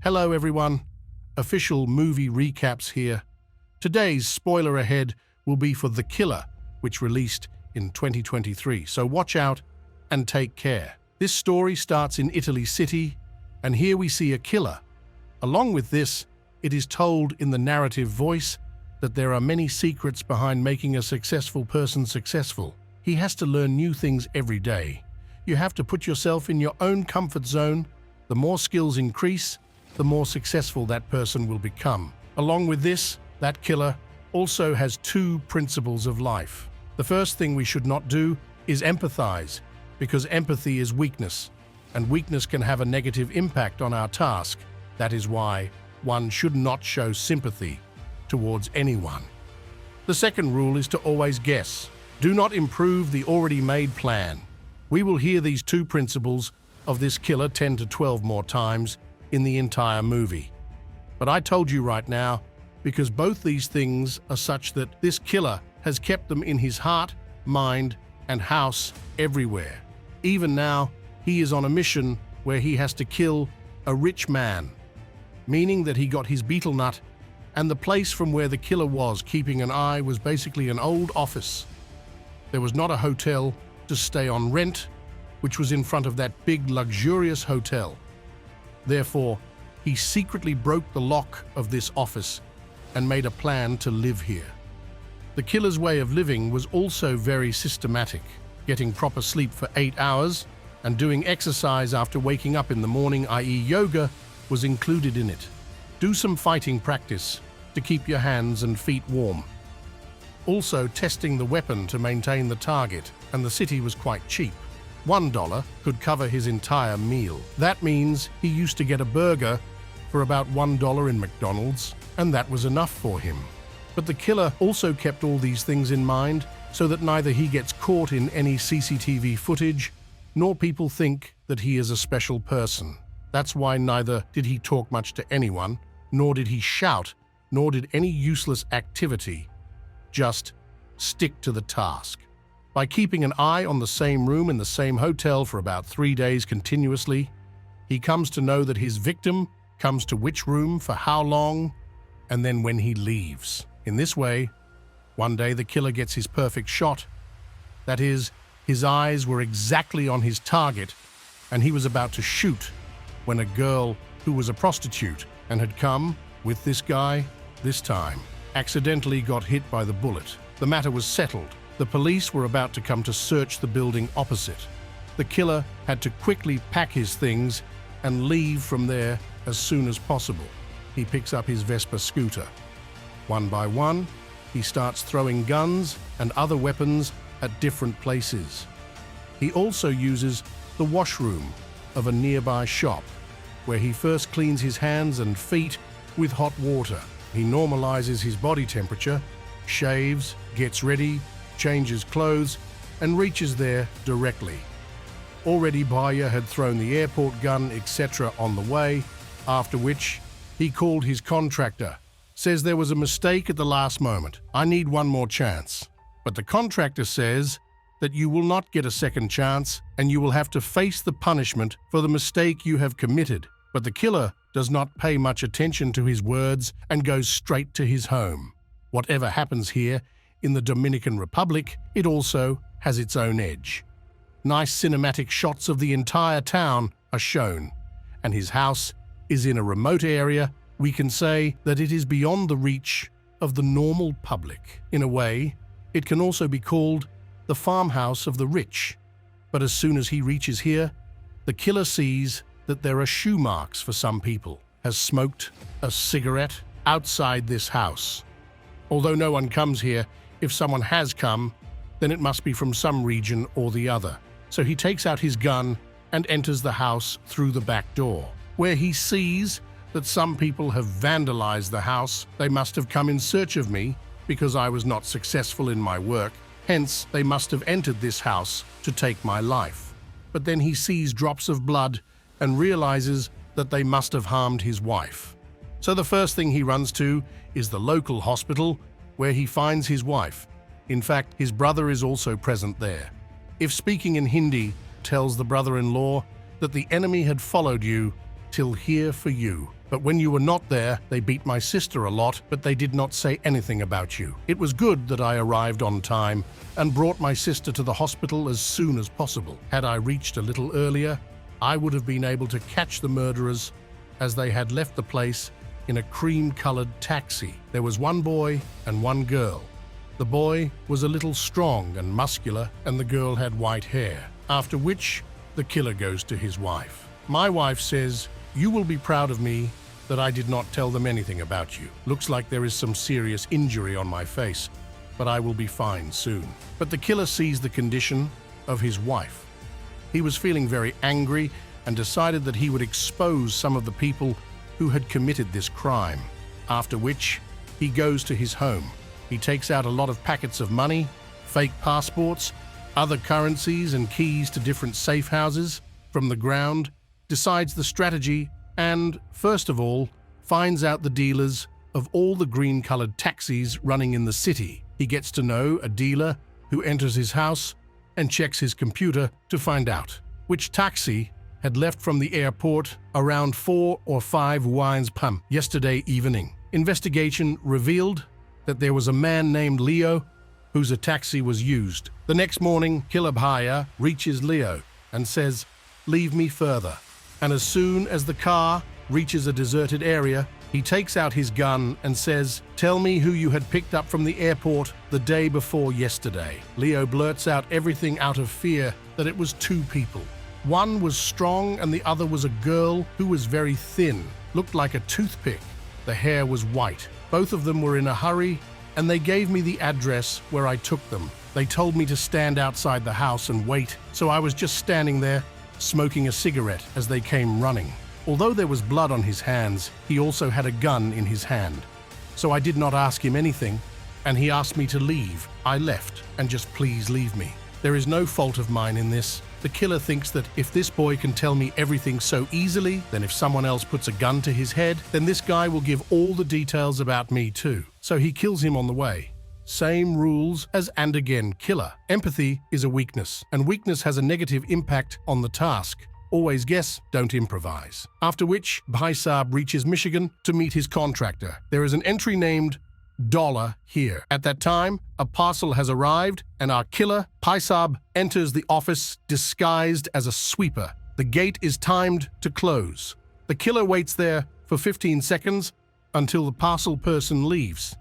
Hello everyone, official movie recaps here. Today's spoiler ahead will be for The Killer, which released in 2023, so watch out and take care. This story starts in Italy City, and here we see a killer. Along with this, it is told in the narrative voice that there are many secrets behind making a successful person successful. He has to learn new things every day. You have to put yourself in your own comfort zone. The more skills increase, the more successful that person will become. Along with this, that killer also has two principles of life. The first thing we should not do is empathize, because empathy is weakness, and weakness can have a negative impact on our task. That is why one should not show sympathy towards anyone. The second rule is to always guess. Do not improve the already made plan. We will hear these two principles of this killer 10 to 12 more times in the entire movie. But I told you right now, because both these things are such that this killer has kept them in his heart, mind, and house everywhere. Even now, he is on a mission where he has to kill a rich man, meaning that he got his beetle nut, and the place from where the killer was keeping an eye was basically an old office. There was not a hotel to stay on rent, which was in front of that big luxurious hotel. Therefore, he secretly broke the lock of this office and made a plan to live here. The killer's way of living was also very systematic, getting proper sleep for 8 hours and doing exercise after waking up in the morning, i.e. yoga, was included in it. Do some fighting practice to keep your hands and feet warm. Also testing the weapon to maintain the target, and the city was quite cheap. $1 could cover his entire meal. That means he used to get a burger for about $1 in McDonald's, and that was enough for him. But the killer also kept all these things in mind so that neither he gets caught in any CCTV footage, nor people think that he is a special person. That's why neither did he talk much to anyone, nor did he shout, nor did any useless activity. Just stick to the task. By keeping an eye on the same room in the same hotel for about 3 days continuously, he comes to know that his victim comes to which room for how long, and then when he leaves. In this way, one day the killer gets his perfect shot. That is, his eyes were exactly on his target, and he was about to shoot when a girl who was a prostitute and had come with this guy this time accidentally got hit by the bullet. The matter was settled. The police were about to come to search the building opposite. The killer had to quickly pack his things and leave from there as soon as possible. He picks up his Vespa scooter. One by one, he starts throwing guns and other weapons at different places. He also uses the washroom of a nearby shop, where he first cleans his hands and feet with hot water. He normalizes his body temperature, shaves, gets ready, changes clothes, and reaches there directly. Already Bayer had thrown the airport gun, etc. on the way, after which he called his contractor, says there was a mistake at the last moment. I need one more chance. But the contractor says that you will not get a second chance and you will have to face the punishment for the mistake you have committed. But the killer does not pay much attention to his words and goes straight to his home. Whatever happens here in the Dominican Republic, it also has its own edge. Nice cinematic shots of the entire town are shown, and his house is in a remote area. We can say that it is beyond the reach of the normal public. In a way, it can also be called the farmhouse of the rich. But as soon as he reaches here, the killer sees that there are shoe marks for some people, has smoked a cigarette outside this house. Although no one comes here, if someone has come, then it must be from some region or the other. So he takes out his gun and enters the house through the back door, where he sees that some people have vandalized the house. They must have come in search of me because I was not successful in my work. Hence, they must have entered this house to take my life. But then he sees drops of blood and realizes that they must have harmed his wife. So the first thing he runs to is the local hospital, where he finds his wife. In fact, his brother is also present there. If speaking in Hindi, tells the brother-in-law that the enemy had followed you till here for you. But when you were not there, they beat my sister a lot, but they did not say anything about you. It was good that I arrived on time and brought my sister to the hospital as soon as possible. Had I reached a little earlier, I would have been able to catch the murderers, as they had left the place in a cream-colored taxi. There was one boy and one girl. The boy was a little strong and muscular, and the girl had white hair. After which, the killer goes to his wife. My wife says, "You will be proud of me that I did not tell them anything about you. Looks like there is some serious injury on my face, but I will be fine soon." But the killer sees the condition of his wife. He was feeling very angry and decided that he would expose some of the people who had committed this crime. After which, he goes to his home. He takes out a lot of packets of money, fake passports, other currencies and keys to different safe houses from the ground, decides the strategy, and, first of all, finds out the dealers of all the green-colored taxis running in the city. He gets to know a dealer who enters his house and checks his computer to find out which taxi had left from the airport around 4 or 5 wines pump yesterday evening. Investigation revealed that there was a man named Leo whose a taxi was used. The next morning, Killer Bhaya reaches Leo and says, "Leave me further." And as soon as the car reaches a deserted area, he takes out his gun and says, "Tell me who you had picked up from the airport the day before yesterday." Leo blurts out everything out of fear that it was 2 people. One was strong and the other was a girl who was very thin, looked like a toothpick. The hair was white. Both of them were in a hurry, and they gave me the address where I took them. They told me to stand outside the house and wait, so I was just standing there, smoking a cigarette as they came running. Although there was blood on his hands, he also had a gun in his hand. So I did not ask him anything, and he asked me to leave. I left, and just please leave me. There is no fault of mine in this. The killer thinks that if this boy can tell me everything so easily, then if someone else puts a gun to his head, then this guy will give all the details about me too. So he kills him on the way. Same rules as and again killer. Empathy is a weakness, and weakness has a negative impact on the task. Always guess, don't improvise. After which, Bhai Saab reaches Michigan to meet his contractor. There is an entry named $, here. At that time, a parcel has arrived, and our killer, Bhai Saab, enters the office disguised as a sweeper. The gate is timed to close. The killer waits there for 15 seconds until the parcel person leaves,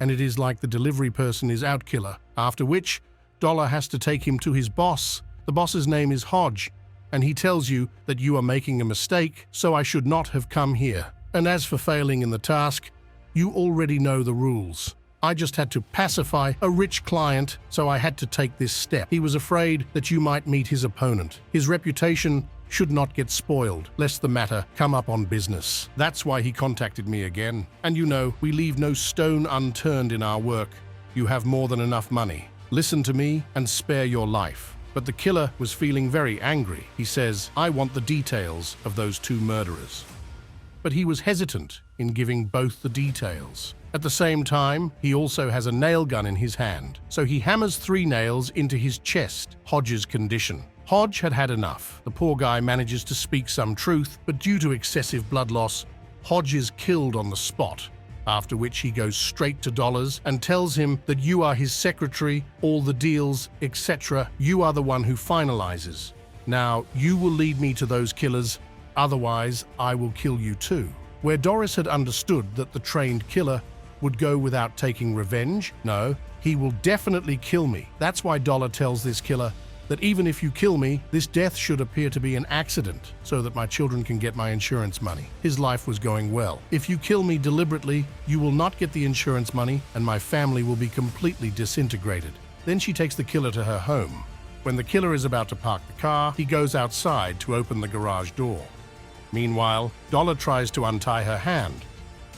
and it is like the delivery person is out killer. After which, $, has to take him to his boss. The boss's name is Hodge, and he tells you that you are making a mistake, so I should not have come here. And as for failing in the task, you already know the rules. I just had to pacify a rich client, so I had to take this step. He was afraid that you might meet his opponent. His reputation should not get spoiled, lest the matter come up on business. That's why he contacted me again. And you know, we leave no stone unturned in our work. You have more than enough money. Listen to me and spare your life. But the killer was feeling very angry. He says, "I want the details of those 2 murderers." But he was hesitant in giving both the details. At the same time, he also has a nail gun in his hand, so he hammers 3 nails into his chest. Hodge's condition. Hodge had had enough. The poor guy manages to speak some truth, but due to excessive blood loss, Hodge is killed on the spot, after which he goes straight to $, and tells him that you are his secretary, all the deals, etc. You are the one who finalizes. Now, you will lead me to those killers, otherwise I will kill you too. Where Doris had understood that the trained killer would go without taking revenge, no, he will definitely kill me. That's why $, tells this killer that even if you kill me, this death should appear to be an accident so that my children can get my insurance money. His life was going well. If you kill me deliberately, you will not get the insurance money and my family will be completely disintegrated. Then she takes the killer to her home. When the killer is about to park the car, he goes outside to open the garage door. Meanwhile, $, tries to untie her hand,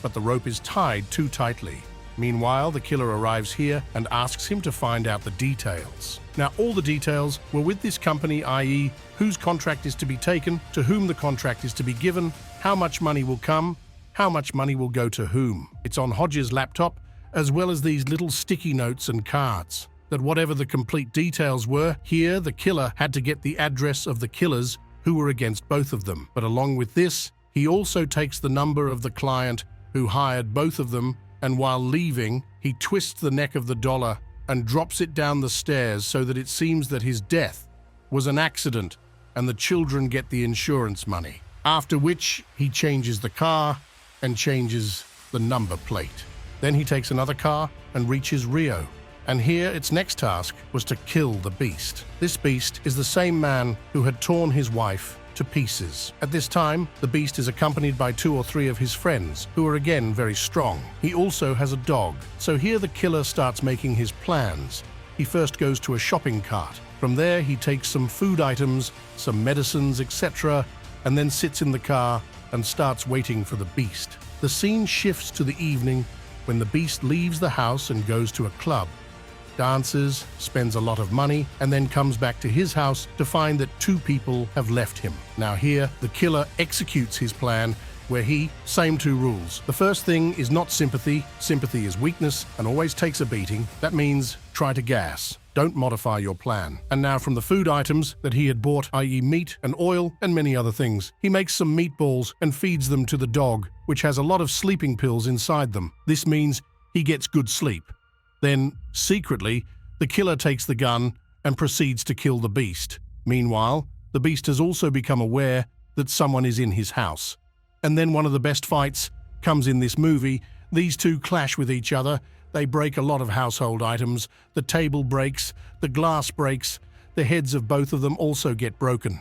but the rope is tied too tightly. Meanwhile, the killer arrives here and asks him to find out the details. Now, all the details were with this company, i.e., whose contract is to be taken, to whom the contract is to be given, how much money will come, how much money will go to whom. It's on Hodge's laptop, as well as these little sticky notes and cards. That whatever the complete details were, here the killer had to get the address of the killers who were against both of them. But along with this, He also takes the number of the client who hired both of them, and while leaving, he twists the neck of the dollar and drops it down the stairs so that it seems that his death was an accident and the children get the insurance money. After which, he changes the car and changes the number plate. Then he takes another car and reaches Rio. And here its next task was to kill the beast. This beast is the same man who had torn his wife to pieces. At this time, the beast is accompanied by 2 or 3 of his friends, who are again very strong. He also has a dog. So here the killer starts making his plans. He first goes to a shopping cart. From there, he takes some food items, some medicines, etc., and then sits in the car and starts waiting for the beast. The scene shifts to the evening when the beast leaves the house and goes to a club, dances, spends a lot of money, and then comes back to his house to find that 2 people have left him. Now here, the killer executes his plan where he, same 2 rules. The first thing is not sympathy. Sympathy is weakness and always takes a beating. That means try to gas. Don't modify your plan. And now from the food items that he had bought, i.e. meat and oil and many other things, he makes some meatballs and feeds them to the dog, which has a lot of sleeping pills inside them. This means he gets good sleep. Then, secretly, the killer takes the gun and proceeds to kill the beast. Meanwhile, the beast has also become aware that someone is in his house. And then one of the best fights comes in this movie. These 2 clash with each other. They break a lot of household items. The table breaks, the glass breaks, the heads of both of them also get broken.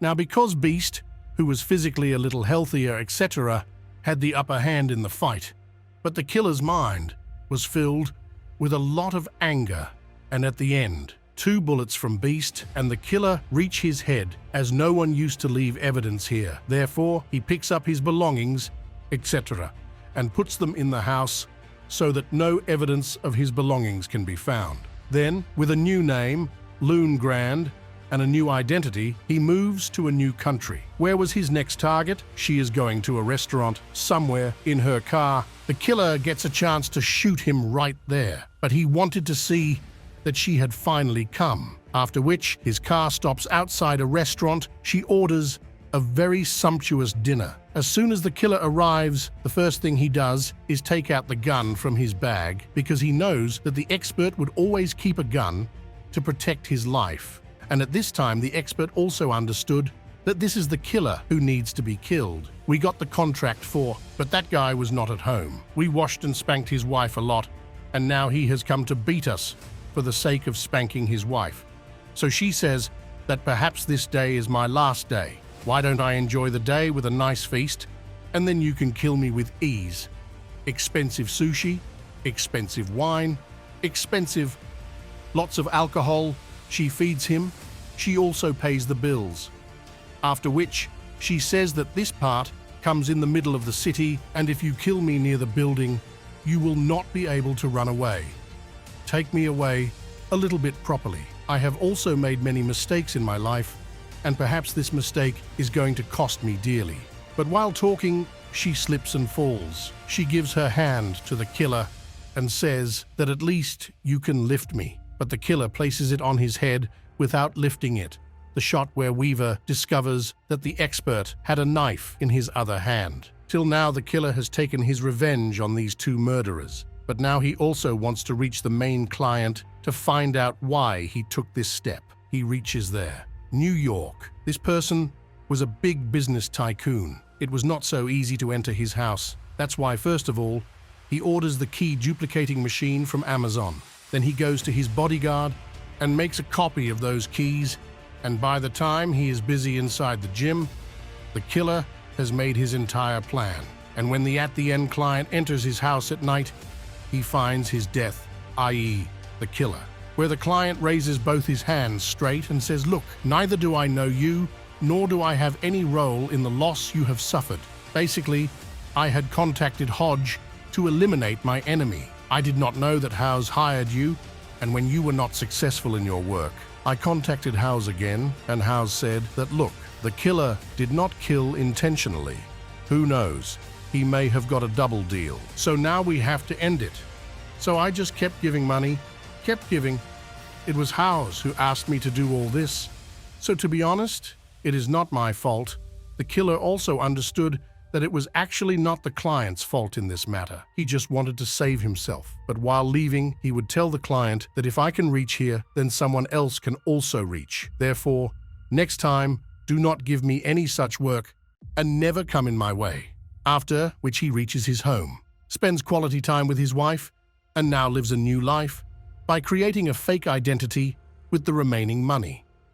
Now because Beast, who was physically a little healthier, etc., had the upper hand in the fight, but the killer's mind was filled with a lot of anger, and at the end, 2 bullets from Beast and the killer reach his head, as no one used to leave evidence here. Therefore, he picks up his belongings, etc., and puts them in the house so that no evidence of his belongings can be found. Then, with a new name, Loon Grand, and a new identity, he moves to a new country. Where was his next target? She is going to a restaurant somewhere in her car. The killer gets a chance to shoot him right there, but he wanted to see that she had finally come. After which, his car stops outside a restaurant. She orders a very sumptuous dinner. As soon as the killer arrives, the first thing he does is take out the gun from his bag because he knows that the expert would always keep a gun to protect his life. And at this time, the expert also understood that this is the killer who needs to be killed. We got the contract for, but that guy was not at home. We washed and spanked his wife a lot, and now he has come to beat us for the sake of spanking his wife. So she says that perhaps this day is my last day. Why don't I enjoy the day with a nice feast, and then you can kill me with ease. Expensive sushi, expensive wine, expensive lots of alcohol. She feeds him. She also pays the bills. After which, she says that this part comes in the middle of the city, and if you kill me near the building, you will not be able to run away. Take me away a little bit properly. I have also made many mistakes in my life, and perhaps this mistake is going to cost me dearly. But while talking, she slips and falls. She gives her hand to the killer and says that at least you can lift me. But the killer places it on his head without lifting it. The shot where Weaver discovers that the expert had a knife in his other hand. Till now, the killer has taken his revenge on these 2 murderers. But now he also wants to reach the main client to find out why he took this step. He reaches there. New York. This person was a big business tycoon. It was not so easy to enter his house. That's why, first of all, he orders the key duplicating machine from Amazon. Then he goes to his bodyguard and makes a copy of those keys, and by the time he is busy inside the gym, the killer has made his entire plan. And when the at-the-end client enters his house at night, he finds his death, i.e. the killer, where the client raises both his hands straight and says, "Look, neither do I know you, nor do I have any role in the loss you have suffered. Basically, I had contacted Hodge to eliminate my enemy. I did not know that Howes hired you, and when you were not successful in your work, I contacted Howes again, and Howes said that, look, the killer did not kill intentionally. Who knows? He may have got a double deal. So now we have to end it. So I just kept giving money, kept giving. It was Howes who asked me to do all this. So to be honest, it is not my fault. The killer also understood that it was actually not the client's fault in this matter. He just wanted to save himself. But while leaving, he would tell the client that if I can reach here, then someone else can also reach. Therefore, next time, do not give me any such work and never come in my way. After which he reaches his home, spends quality time with his wife, and now lives a new life by creating a fake identity with the remaining money.